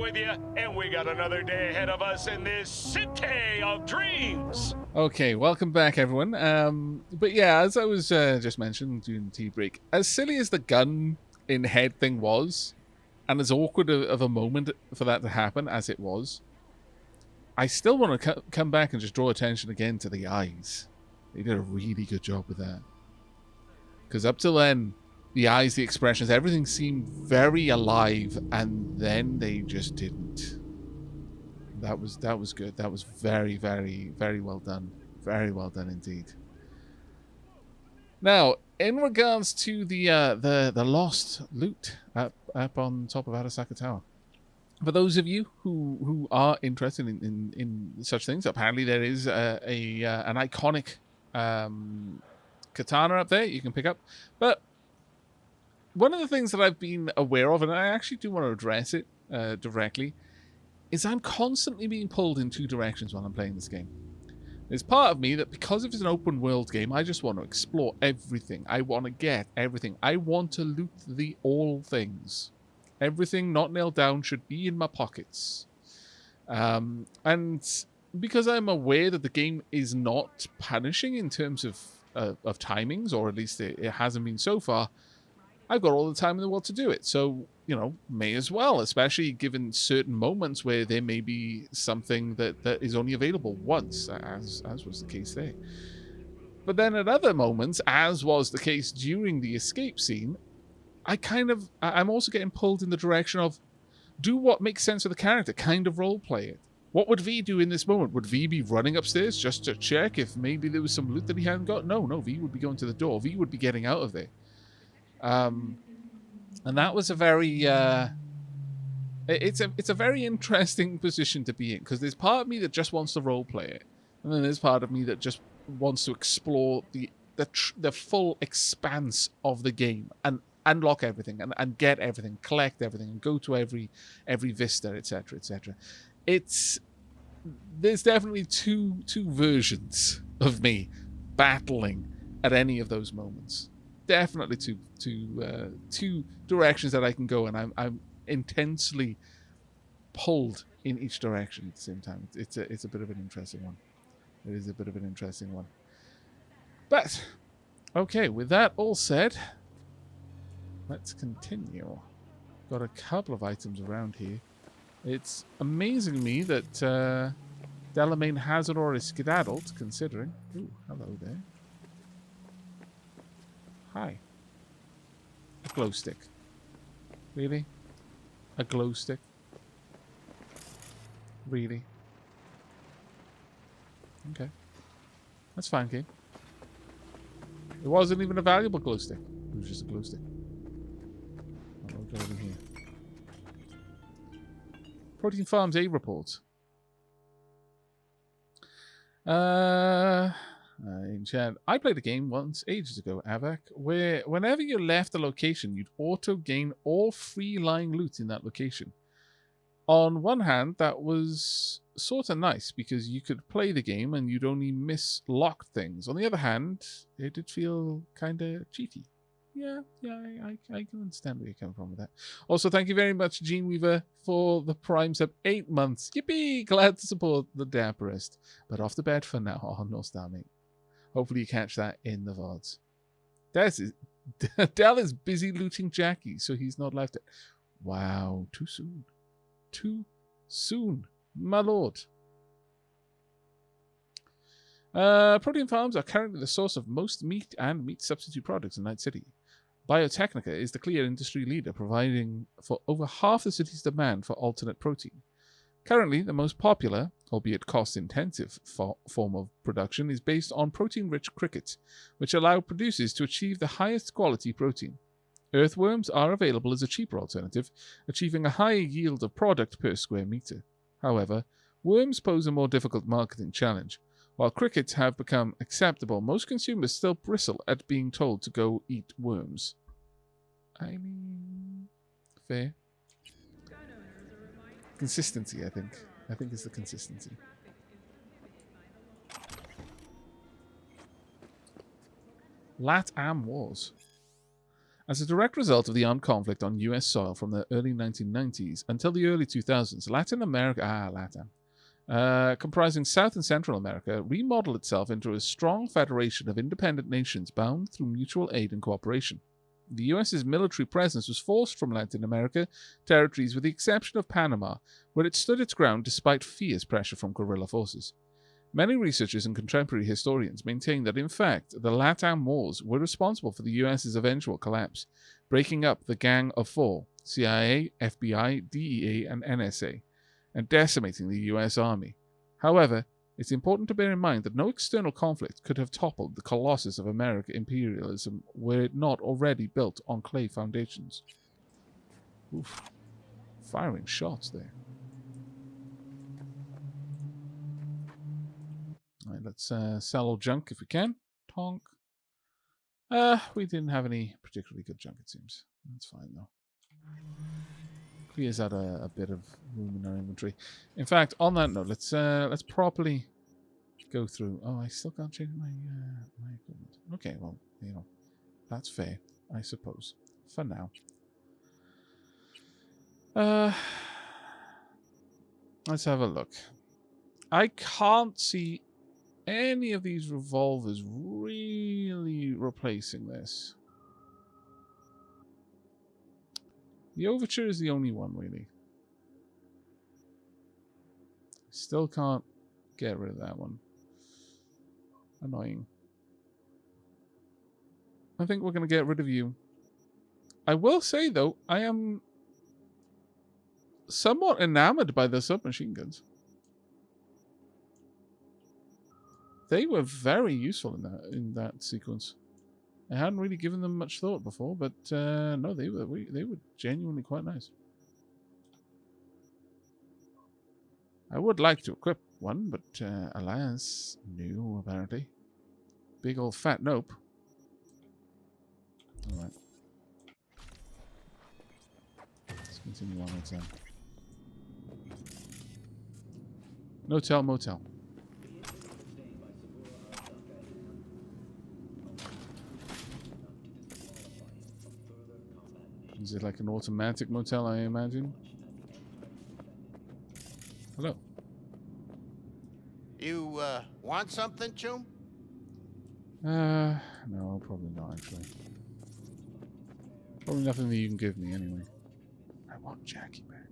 with you, and we got another day ahead of us in this city of dreams. Okay, welcome back, everyone. But yeah, as I was just mentioning during the tea break, as silly as the gun in head thing was, and as awkward of a moment for that to happen as it was, I still want to come back and just draw attention again to the eyes. They did a really good job with that. Because up till then, the eyes, the expressions, everything seemed very alive, and then they just didn't. That was good. That was very, very, very well done. Very well done indeed. Now, in regards to the lost loot up on top of Arasaka Tower, for those of you who are interested in such things, apparently there is an iconic katana up there you can pick up. But one of the things that I've been aware of, and I actually do want to address it directly, is I'm constantly being pulled in two directions when I'm playing this game. There's part of me that, because it's an open world game, I just want to explore everything. I want to get everything. I want to loot all things. Everything not nailed down should be in my pockets. And because I'm aware that the game is not punishing in terms of timings, or at least it hasn't been so far, I've got all the time in the world to do it. So, may as well, especially given certain moments where there may be something that is only available once, as was the case there. But then at other moments, as was the case during the escape scene, I'm also getting pulled in the direction of do what makes sense for the character, kind of roleplay it. What would V do in this moment? Would V be running upstairs just to check if maybe there was some loot that he hadn't got? No, V would be going to the door. V would be getting out of there. And that was a very it's a very interesting position to be in, because there's part of me that just wants to role play it, and then there's part of me that just wants to explore the full expanse of the game and unlock everything and get everything, collect everything, and go to every vista, etc., etc. There's definitely two versions of me battling at any of those moments. Definitely two directions that I can go, and I'm intensely pulled in each direction at the same time. It's a bit of an interesting one. It is a bit of an interesting one. But okay, with that all said, let's continue. Got a couple of items around here. It's amazing to me that Delamain hasn't already skedaddled, considering. Ooh, hello there. Hi. A glow stick. Really? A glow stick? Really? Okay. That's fine, kid. It wasn't even a valuable glow stick. It was just a glow stick. I'll go over here. Protein Farms A report. In chat, I played a game once, ages ago, Aavak, where whenever you left a location, you'd auto-gain all free lying loot in that location. On one hand, that was sort of nice, because you could play the game and you'd only miss locked things. On the other hand, it did feel kind of cheaty. Yeah, I can understand where you're coming from with that. Also, thank you very much, Gene Weaver, for the Prime sub 8 months. Yippee! Glad to support the dapperest. But off to bed for now. Oh, no star, mate. Hopefully you catch that in the VODs. Dell is busy looting Jackie, so he's not left it. Wow, too soon. Too soon, my lord. Protein farms are currently the source of most meat and meat substitute products in Night City. Biotechnica is the clear industry leader, providing for over half the city's demand for alternate protein. Currently, the most popular, albeit cost-intensive, form of production is based on protein-rich crickets, which allow producers to achieve the highest quality protein. Earthworms are available as a cheaper alternative, achieving a higher yield of product per square meter. However, worms pose a more difficult marketing challenge. While crickets have become acceptable, most consumers still bristle at being told to go eat worms. I mean, fair. Consistency, I think. I think it's the consistency. LatAm Wars. As a direct result of the armed conflict on US soil from the early 1990s until the early 2000s, Latin America, LATAM, comprising South and Central America, remodeled itself into a strong federation of independent nations bound through mutual aid and cooperation. The US's military presence was forced from Latin America territories with the exception of Panama, where it stood its ground despite fierce pressure from guerrilla forces. Many researchers and contemporary historians maintain that, in fact, the LATAM wars were responsible for the US's eventual collapse, breaking up the Gang of Four, CIA, FBI, DEA, and NSA, and decimating the US Army. However, it's important to bear in mind that no external conflict could have toppled the colossus of American imperialism were it not already built on clay foundations. Oof. Firing shots there. Alright, let's sell all junk if we can. Tonk. We didn't have any particularly good junk, it seems. That's fine, though. Clears out a bit of room in our inventory. In fact, on that note, let's properly go through. Oh, I still can't change my my equipment. Okay, well, you know, that's fair, I suppose. For now. Let's have a look. I can't see any of these revolvers really replacing this. The Overture is the only one, really. Still can't get rid of that one. Annoying. I think we're going to get rid of you. I will say, though, I am somewhat enamored by the submachine guns. They were very useful in that sequence. I hadn't really given them much thought before, but no, they were genuinely quite nice. I would like to equip one, but alas, no, apparently. Big old fat nope. Alright. Let's continue on with that. No-tell, motel. Is it like an automatic motel, I imagine? Hello. You, want something, Chum? No, probably not, actually. Probably nothing that you can give me, anyway. I want Jackie back.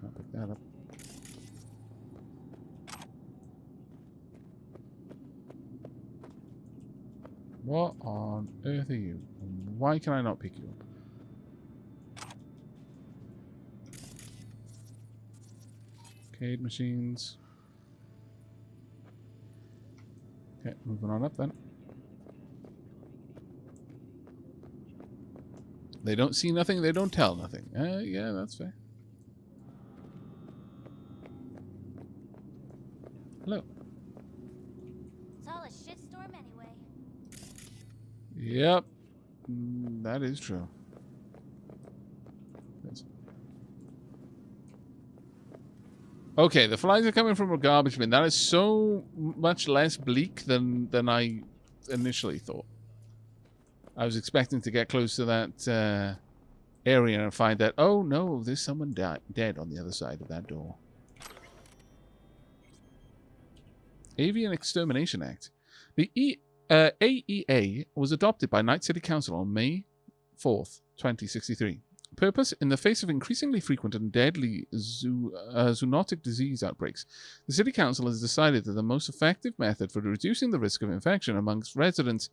Can't pick that up. What on earth are you? Why can I not pick you up? Arcade machines. Okay, moving on up then. They don't see nothing, they don't tell nothing. Yeah, that's fair. Hello. It's all a shitstorm anyway. Yep. That is true. Okay, the flies are coming from a garbage bin. That is so much less bleak than I initially thought. I was expecting to get close to that area and find that, oh no, there's someone dead on the other side of that door. Avian Extermination Act. The AEA was adopted by Night City Council on May 4th, 2063. Purpose: in the face of increasingly frequent and deadly zoonotic disease outbreaks, the City Council has decided that the most effective method for reducing the risk of infection amongst residents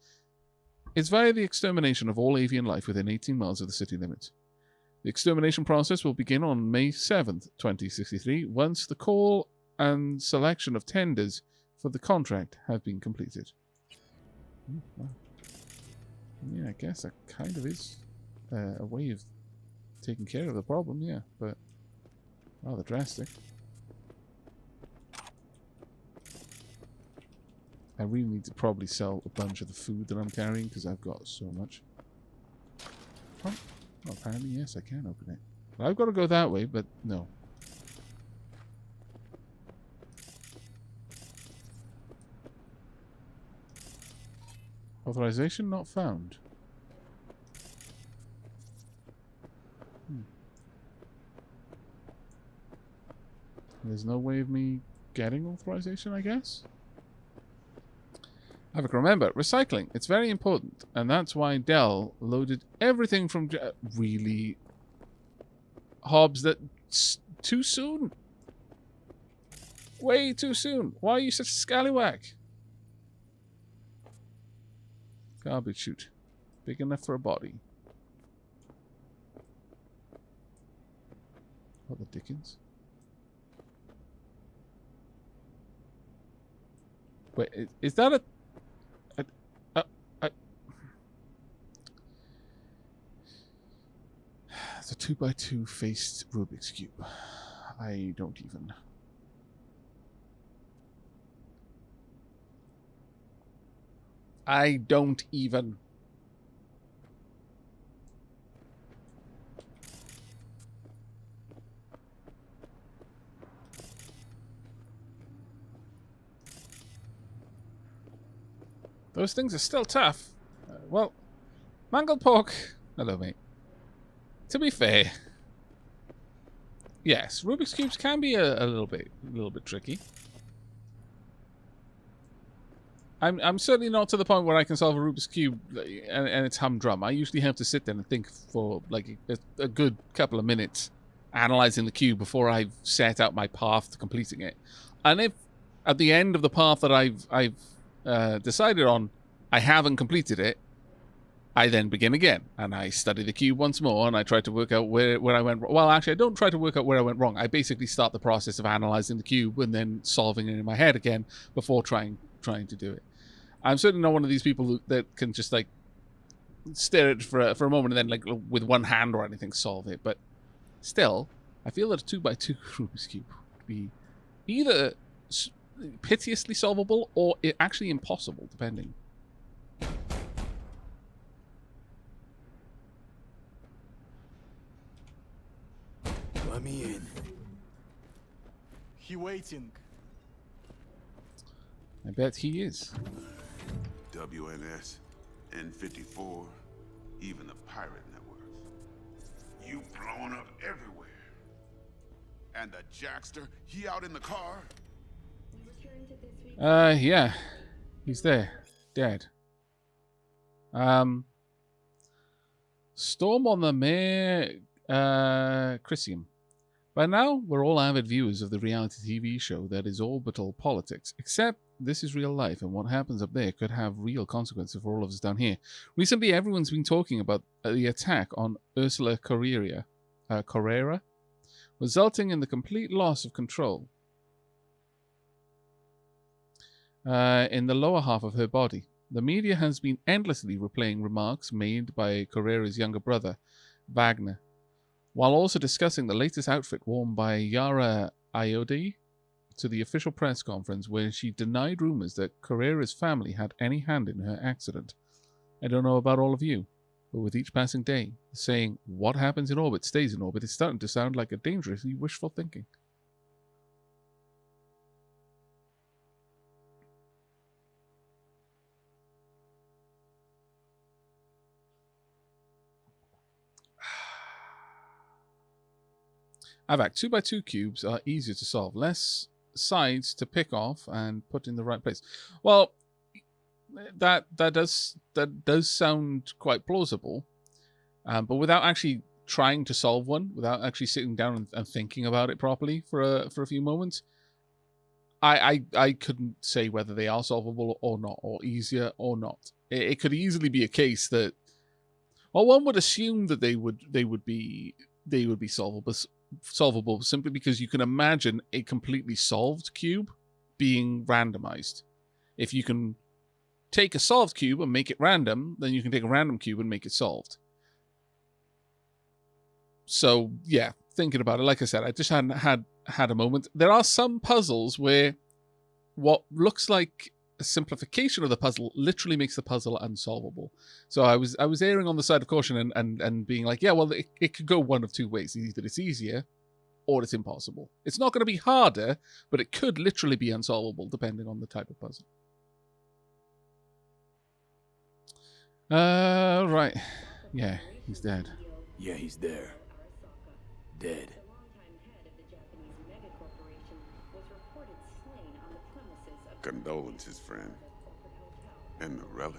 is via the extermination of all avian life within 18 miles of the city limits. The extermination process will begin on May 7th, 2063, once the call and selection of tenders for the contract have been completed. Wow. I mean, I guess that kind of is a way of taking care of the problem, yeah, but rather drastic. I really need to probably sell a bunch of the food that I'm carrying because I've got so much. Oh, well, apparently, yes, I can open it. Well, I've got to go that way, but no. Authorization not found. There's no way of me getting authorization, I guess? Aavak, remember, recycling, it's very important. And that's why Dell loaded everything from... really? Hobbs, that's too soon? Way too soon. Why are you such a scallywag? Garbage chute. Big enough for a body. What the dickens? Wait, is that a... It's a 2x2 faced Rubik's Cube. I don't even... Those things are still tough. Well, mangled pork. Hello, mate. To be fair, yes, Rubik's cubes can be a little bit tricky. I'm certainly not to the point where I can solve a Rubik's cube and it's humdrum. I usually have to sit there and think for like a good couple of minutes, analyzing the cube before I've set out my path to completing it. And if at the end of the path that I've decided on, I haven't completed it, I then begin again, and I study the cube once more, and I try to work out where I went wrong. Well, actually, I don't try to work out where I went wrong. I basically start the process of analyzing the cube and then solving it in my head again before trying to do it. I'm certainly not one of these people that can just, like, stare at it for a moment and then, like, with one hand or anything solve it. But still, I feel that a 2x2 Rubik's Cube would be either piteously solvable or actually impossible, depending. Let me in. He waiting. I bet he is. WNS, N54, even the pirate networks. You blowing up everywhere. And the Jackster, he out in the car? Yeah. He's there. Dead. Storm on the Mare, Chrysium. By now, we're all avid viewers of the reality TV show that is orbital politics, except this is real life, and what happens up there could have real consequences for all of us down here. Recently, everyone's been talking about the attack on Ursula Carrera, resulting in the complete loss of control in the lower half of her body. The media has been endlessly replaying remarks made by Carrera's younger brother, Wagner, while also discussing the latest outfit worn by Yara Iode to the official press conference where she denied rumors that Carrera's family had any hand in her accident. I don't know about all of you, but with each passing day, saying what happens in orbit stays in orbit is starting to sound like a dangerously wishful thinking. Aavak, 2x2 cubes are easier to solve, less sides to pick off and put in the right place. Well, that does sound quite plausible, but without actually trying to solve one, without actually sitting down and thinking about it properly for a few moments, I couldn't say whether they are solvable or not, or easier or not. It could easily be a case that, well, one would assume that they would be solvable simply because you can imagine a completely solved cube being randomized. If you can take a solved cube and make it random, then you can take a random cube and make it solved. So yeah, thinking about it, like I said, I just hadn't had a moment. There are some puzzles where what looks like a simplification of the puzzle literally makes the puzzle unsolvable. So I was erring on the side of caution and being like, yeah, well, it could go one of two ways. Either it's easier or it's impossible. It's not going to be harder, but it could literally be unsolvable depending on the type of puzzle. Right. Yeah, he's dead. Yeah, he's there. Dead. Condolences, friend. And the relic.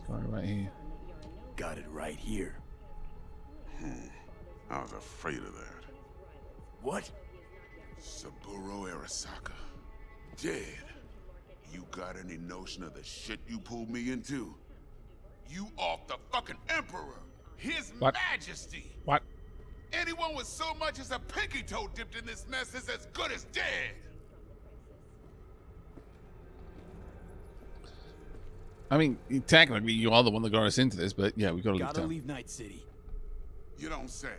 Got it right here. Got it right here. I was afraid of that. What? Saburo Arasaka. Dead. You got any notion of the shit you pulled me into? You off the fucking Emperor! His What? Majesty! What? Anyone with so much as a pinky toe dipped in this mess is as good as dead! I mean, technically, you are the one that got us into this, but yeah, we gotta leave Gotta town. leave Night City. You don't say.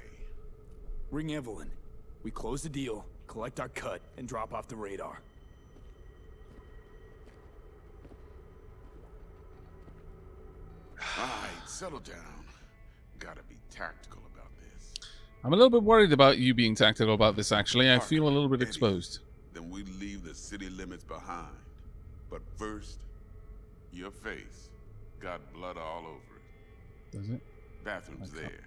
Ring Evelyn. We close the deal, collect our cut, and drop off the radar. Alright, settle down. Gotta be tactical about this. I'm a little bit worried about you being tactical about this, actually. I feel a little bit Eddie, exposed. Then we leave the city limits behind. But first, your face got blood all over it. Does it? Bathroom's Okay. there.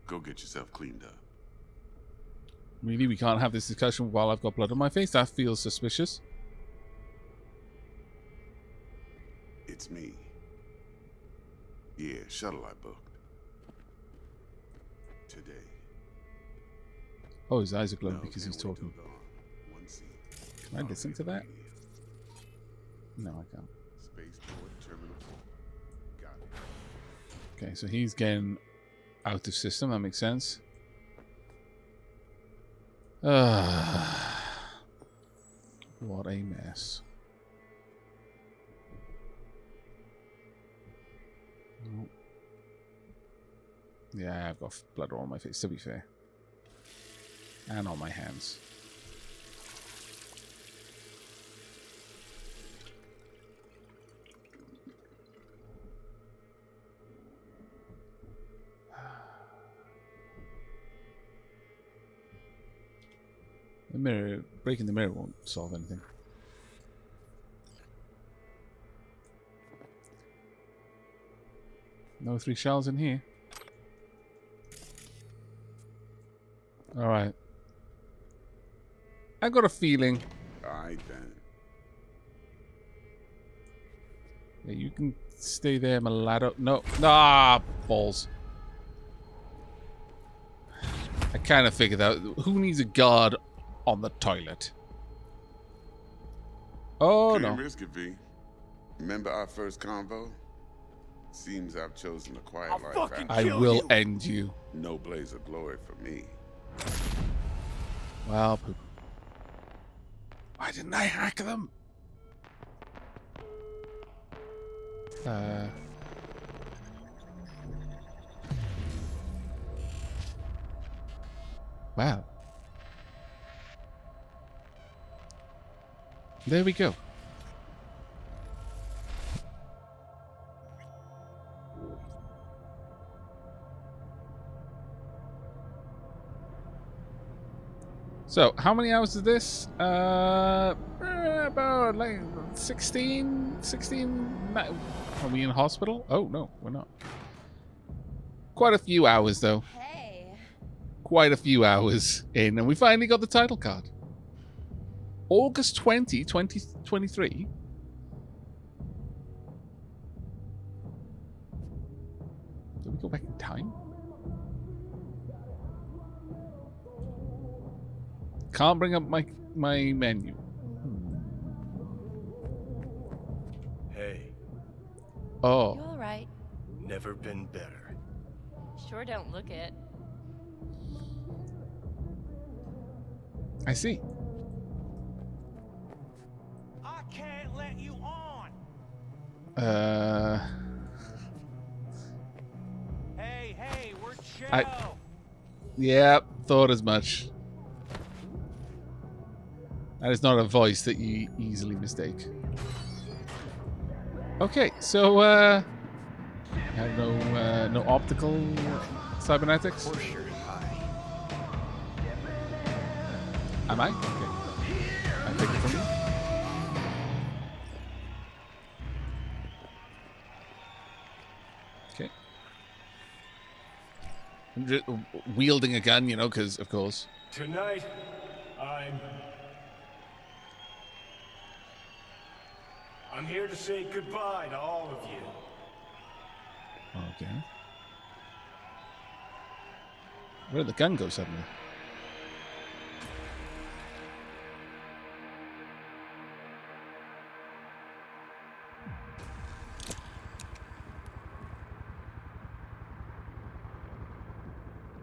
Go get yourself cleaned up. Really? We can't have this discussion while I've got blood on my face? That feels suspicious. It's me. Yeah, shuttle I booked. Today. Oh, his eyes are glowing No, because can't he's wait talking. till dawn. One seat. Can I listen to that? No, I can't. Spaceport Terminal 4. Got it. Okay, so he's getting out of system. That makes sense. What a mess. Nope. Yeah, I've got blood all on my face, to be fair. And on my hands. The mirror, breaking the mirror won't solve anything. No 3 shells in here. Alright. I got a feeling. Alright then. Yeah, you can stay there, mulatto. No. Ah, balls. I kind of figured out. Who needs a guard on the toilet? Oh, Couldn't no. risk it, V. Remember our first convo? Seems I've chosen a quiet I'll life fucking after. I kill will you. end you. No blaze of glory for me. Well, poop. Why didn't I hack them? Wow. There we go. So, how many hours is this? About like 16? 16? Are we in hospital? Oh, no, we're not. Quite a few hours, though. Hey. Quite a few hours in, and we finally got the title card. August 20, 2023. Did we go back in time? Can't bring up my menu. Hey, Oh, You all right? never been better. Sure don't look it. I see. I can't let you on. Hey, we're chill. Yeah, thought as much. That is not a voice that you easily mistake. Okay, so I have no optical cybernetics. For sure high. Am I? Okay. I take it from you. wielding a gun, you know, because of course. Tonight, I'm here to say goodbye to all of you. Okay. Where did the gun go suddenly?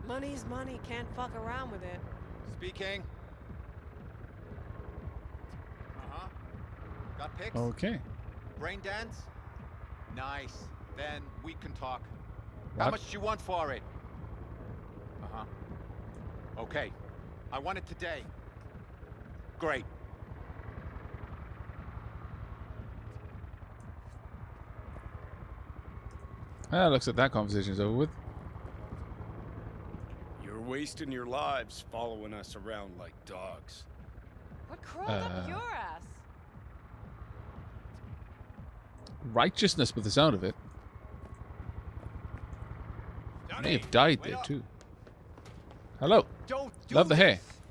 Money's money, can't fuck around with it. Speaking. Uh-huh. Got pics? Okay. Brain dance? Nice. Then we can talk. What? How much do you want for it? Uh-huh. Okay. I want it today. Great. Ah, looks like that conversation's over with. You're wasting your lives following us around like dogs. What crawled up your ass? Righteousness with the sound of it. May have died there too. Hello. Don't do Love the hair. this.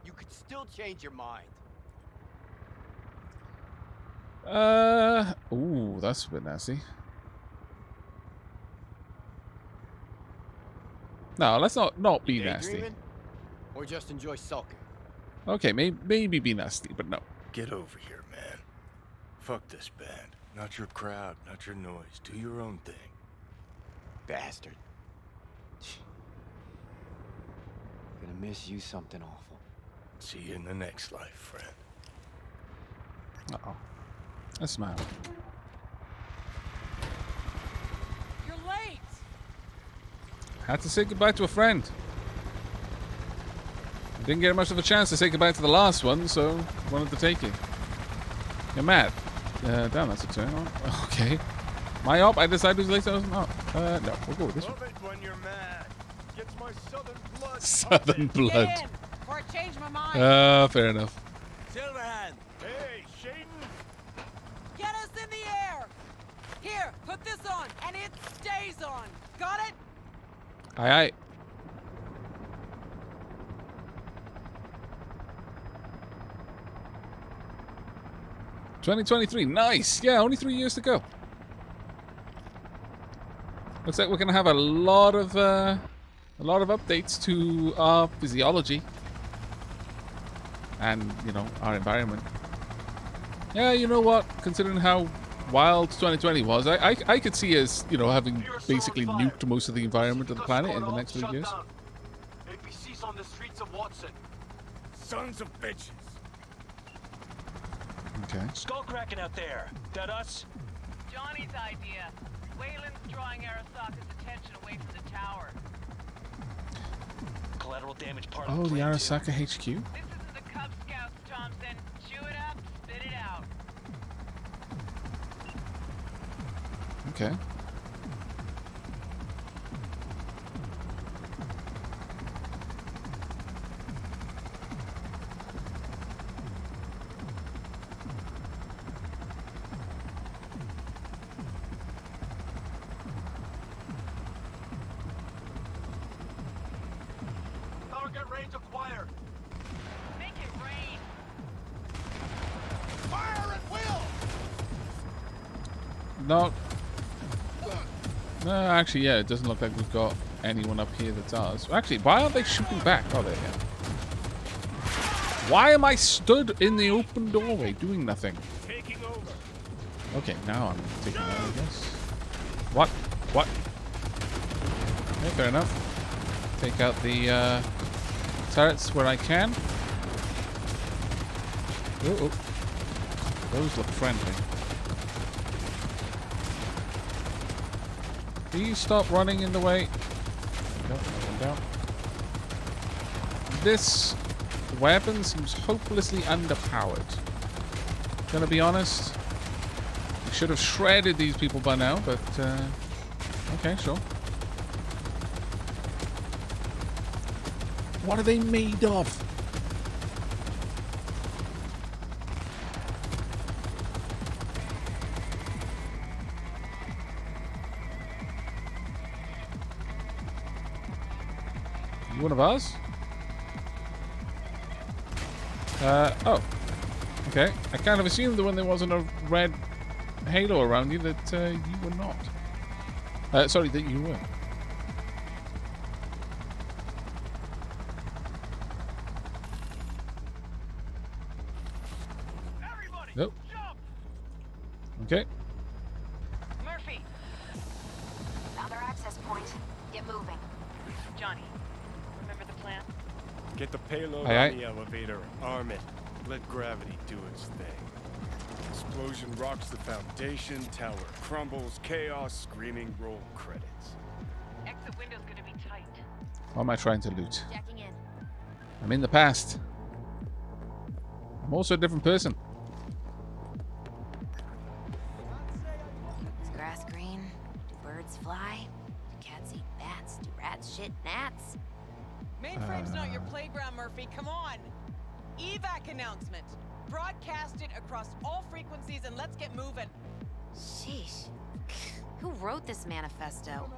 You could still change your mind. Ooh, that's a bit nasty. No, let's not be nasty. Daydreaming? Or just enjoy sulking? Okay, maybe be nasty, but no. Get over here, man. Fuck this band. Not your crowd, not your noise. Do your own thing. Bastard. Gonna miss you something awful. See you in the next life, friend. Uh-oh. A smile. You're late! Had to say goodbye to a friend. Didn't get much of a chance to say goodbye to the last one, so wanted to take it. You're mad. Damn, that's a turn. Oh, okay. My op, I decided to late. No, we'll go with this one. Love it when you're mad. Gets my southern blood. Southern blood. Get in, before I change my mind. Fair enough. Silverhand. Hey, Shaden. Get us in the air! Here, put this on, and it stays on. Got it? Aye, aye. $2023, nice. Yeah, only 3 years to go. Looks like we're gonna have a lot of updates to our physiology and our environment. Yeah, you know what? Considering how wild 2020 was, I could see us having basically nuked most of the environment of the planet in the next 3 years. APC's on the streets of Watson. Sons of bitches. Okay. Skull cracking out there. That us? Johnny's idea. Wayland's drawing Arasaka's attention away from the tower. Collateral damage part Oh, of the the plan, Arasaka HQ? This isn't the Cub Scouts, Thompson. Chew it up, spit it out. Okay. Target range acquired. Make it rain. Fire at will! No. No, actually, yeah, it doesn't look like we've got anyone up here that does. Actually, why aren't they shooting back? Oh, there, yeah. Why am I stood in the open doorway doing nothing? Taking over. Okay, now I'm taking that, I guess. What? What? Okay, fair enough. Take out the turrets where I can. Oh. Those look friendly. Please stop running in the way. Nope, one down. This weapon seems hopelessly underpowered. Gonna be honest. We should have shredded these people by now, but okay, sure. What are they made of? You one of ours? Oh. Okay. I kind of assumed that when there wasn't a red halo around you that you were not. Sorry, that you were. Everybody, Nope. jump! Okay. Murphy! Found our access point. Get moving. Johnny, remember the plan? Get the payload Aye, aye. on the elevator, arm it, let gravity do its thing. Explosion rocks the foundation, tower crumbles, chaos, screaming, roll credits. Exit window's gonna be tight. What am I trying to loot? Jacking in. I'm in the past. I'm also a different person. Is grass green? Do birds fly? Do cats eat bats? Do rats shit gnats? Mainframe's not your playground, Murphy. Come on. Evac announcement. Broadcast it across all frequencies and let's get moving. Sheesh. Who wrote this manifesto?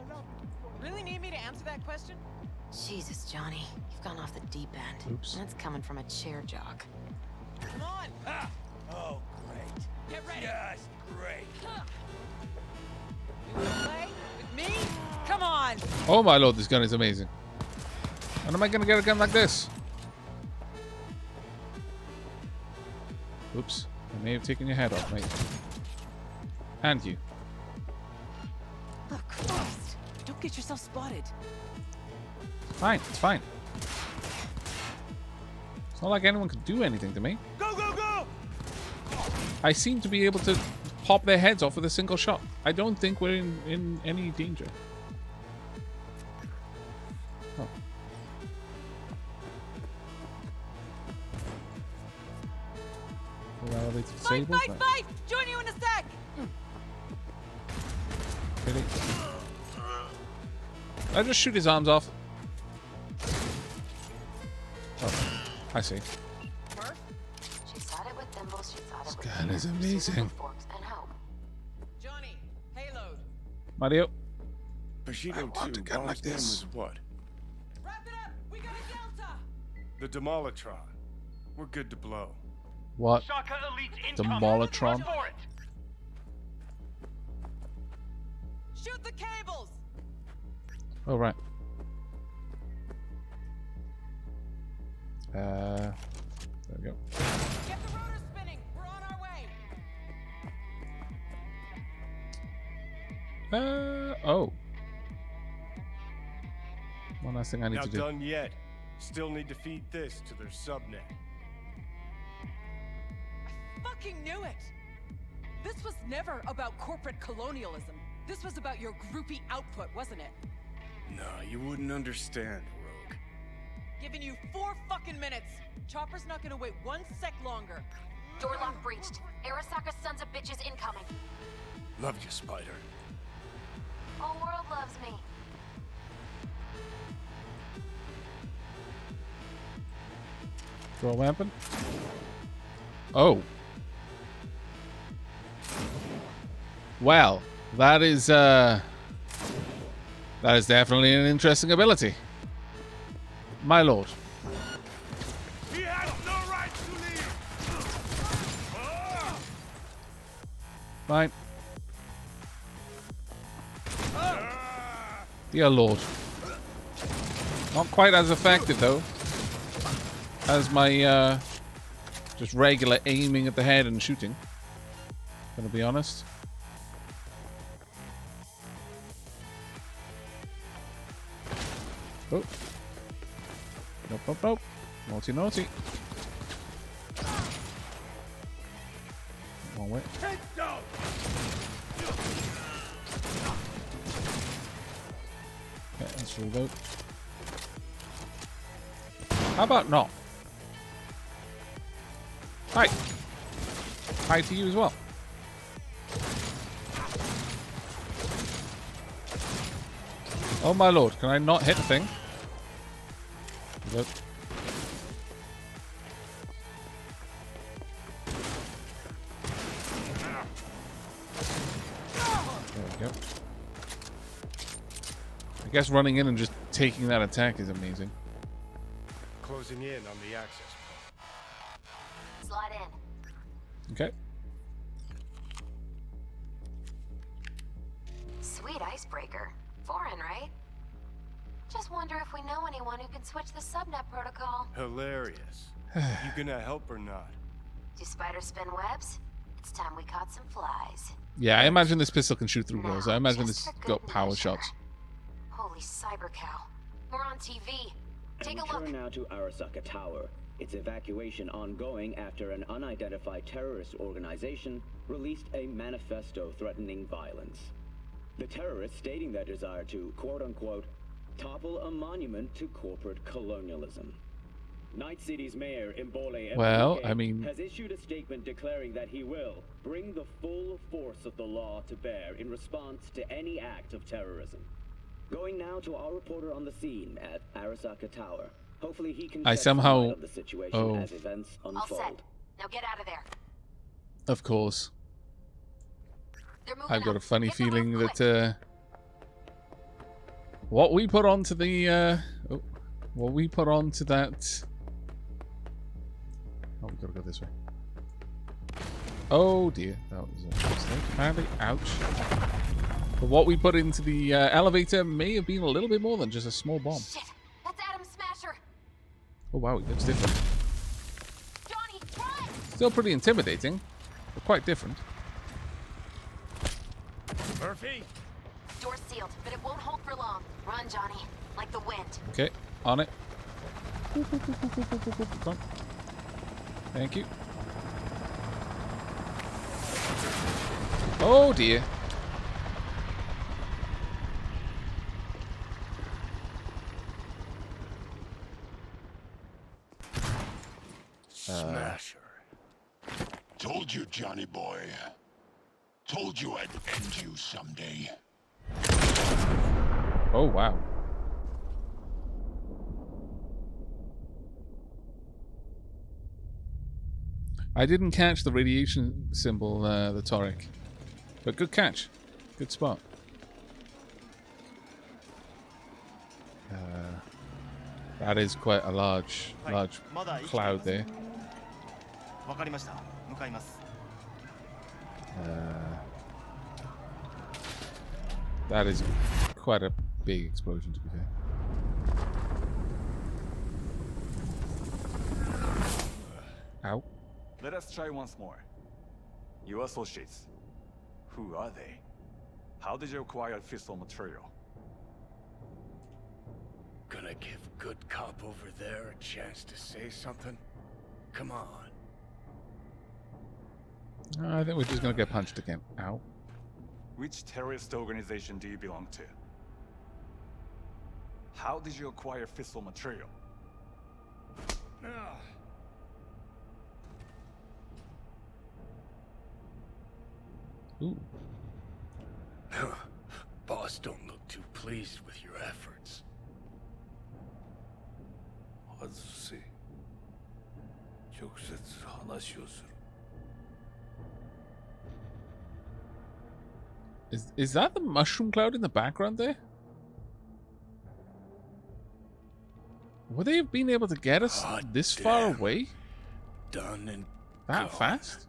Really need me to answer that question? Jesus, Johnny. You've gone off the deep end. Oops. And that's coming from a chair jog. Come on. Oh, great. Get ready. Yes, great. You wanna play with me? Come on. Oh my lord, this gun is amazing. When am I gonna get a gun like this? Oops. I may have taken your head off, mate. And you. Oh, Christ. Don't get yourself spotted. Fine, it's fine. It's not like anyone can do anything to me. Go, go, go! I seem to be able to pop their heads off with a single shot. I don't think we're in any danger. Oh. Full elevator Fight, disabled. fight, Right. fight! Join you in a sec! Really? I just shoot his arms off. Oh, I see. Murph? She sought it with thimbles, she sought it with gun is fear, amazing. scissors, forks, and hope. Johnny, payload. Mario. Bushido want 2, a gun like Bond's name this. was what? Wrap it up! We got a Delta! The Demolitron. We're good to blow. What? Shaka Elite's incoming. Demolitron? Run for it. Shoot the cables! Oh, right. There we go. Get the rotor spinning! We're on our way! Oh. One last thing I need Not to do. done yet. Still need to feed this to their subnet. Fucking knew it! This was never about corporate colonialism. This was about your groupie output, wasn't it? No, you wouldn't understand, Rogue. Giving you 4 fucking minutes. Chopper's not gonna wait 1 sec longer. Door lock breached. Arasaka's sons of bitches incoming. Love you, Spider. Whole world loves me. Throw a weapon. Oh. Well, that is definitely an interesting ability. My lord. He has no right to leave! Fine. Dear lord. Not quite as effective though as my just regular aiming at the head and shooting. Gonna be honest. Oh. Nope, nope, nope. Naughty, naughty. One way. Okay, let's reload. How about not? Hi. Hi to you as well. Oh my lord, can I not hit the thing? Nope. There we go. I guess running in and just taking that attack is amazing. closing in on the access point. Slide in. Okay. Sweet icebreaker. Foreign, right? Just wonder if we know anyone who can switch the subnet protocol. Hilarious. You gonna help or not? Do spiders spin webs? It's time we caught some flies. Yeah, I imagine this pistol can shoot through Now, walls. I imagine just this for got good power measure. shots. Holy cyber cow. We're on TV. Take And a look. turn now to Arasaka Tower. Its evacuation ongoing after an unidentified terrorist organization released a manifesto threatening violence. The terrorists stating their desire to, quote-unquote, topple a monument to corporate colonialism. Night City's mayor, Imbole Well, Ebuke, I mean- has issued a statement declaring that he will bring the full force of the law to bear in response to any act of terrorism. Going now to our reporter on the scene at Arasaka Tower. Hopefully he can I shed some somehow- light on the situation oh. as events All unfold. set. Now get out of there. Of course. They're moving I've got a up. funny Get to the feeling roof that what we put onto the what we put onto that. Oh, we gotta go this way. Oh dear, that was a mistake. Apparently, ouch. But what we put into the elevator may have been a little bit more than just a small bomb. Shit! That's Adam Smasher! Oh wow, it looks different. Johnny, run! Still pretty intimidating, but quite different. Murphy? Door's sealed, but it won't hold for long. Run, Johnny. Like the wind. Okay, on it. Come on. Thank you. Oh dear. Smasher. Told you, Johnny boy. Told you I'd end you someday. Oh wow. I didn't catch the radiation symbol, the Toric. But good catch. Good spot. That is quite a large cloud there. That is quite a big explosion, to be fair. Ow. Let us try once more. Your associates. Who are they? How did you acquire fissile material? Gonna give good cop over there a chance to say something? Come on. I think we're just gonna get punched again. Ow. Which terrorist organization do you belong to? How did you acquire fissile material? Ooh. Boss don't look too pleased with your efforts. Is that the mushroom cloud in the background there? Would they have been able to get us this far away? Done and that gone. fast?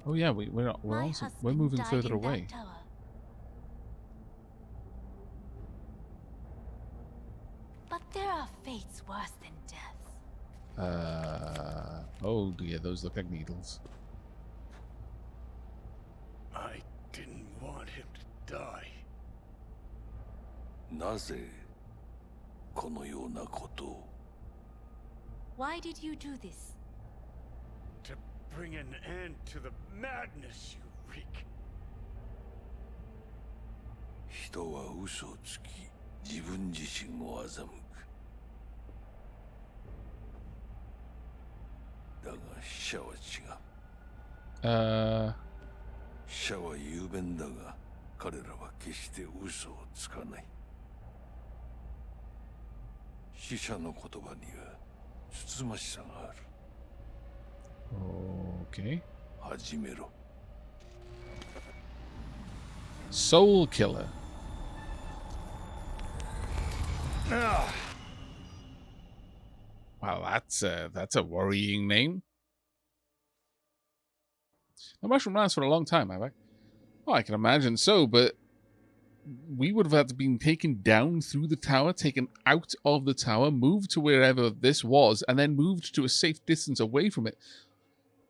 Oh yeah, we're moving further away. But there are fates worse than death. Oh dear, those look like needles. I didn't want him to die. Why did you do this? To bring an end to the madness you wreak. 人は嘘をつき、自分自身を欺く。だが死者は違う。死者は雄弁だが、彼らは決して嘘をつかない。死者の言葉にはつつましさがある。Okay. 始めろ。Soul Killer. Well, that's a worrying name. The mushroom lasts for a long time, Aavak. Oh, I can imagine so, but we would have had to been taken down through the tower, taken out of the tower, moved to wherever this was, and then moved to a safe distance away from it.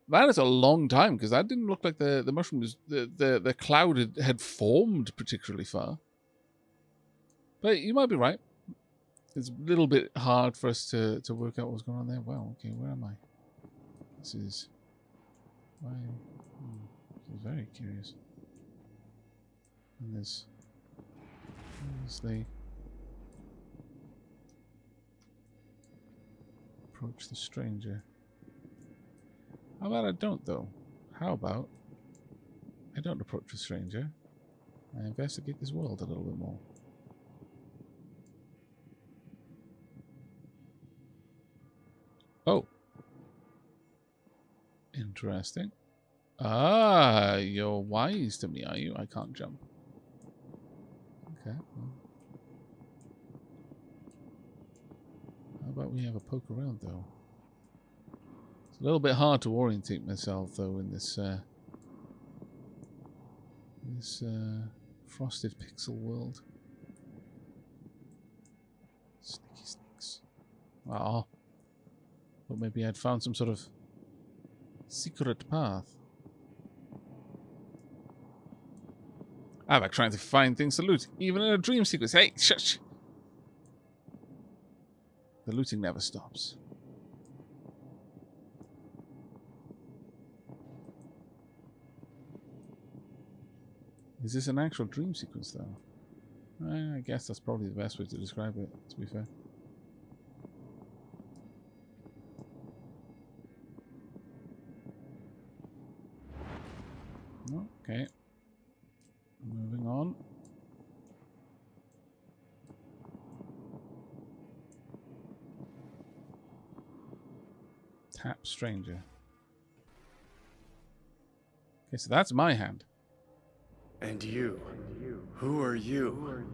That is a long time, because that didn't look like the mushroom was the cloud had formed particularly far. But you might be right. It's a little bit hard for us to work out what's going on there. Well, okay, where am I? This is very curious. And there's the approach the stranger. How about I don't, though? How about I don't approach the stranger? I investigate this world a little bit more. Oh. Interesting. Ah, you're wise to me, are you? I can't jump. Okay. Well. How about we have a poke around, though? It's a little bit hard to orientate myself, though, in this frosted pixel world. Sneaky snakes. Oh. But maybe I'd found some sort of secret path. Aavak trying to find things to loot, even in a dream sequence. Hey, shush! The looting never stops. Is this an actual dream sequence, though? I guess that's probably the best way to describe it, to be fair. Okay. Moving on. Tap stranger. Okay, so that's my hand. And you? Who are you?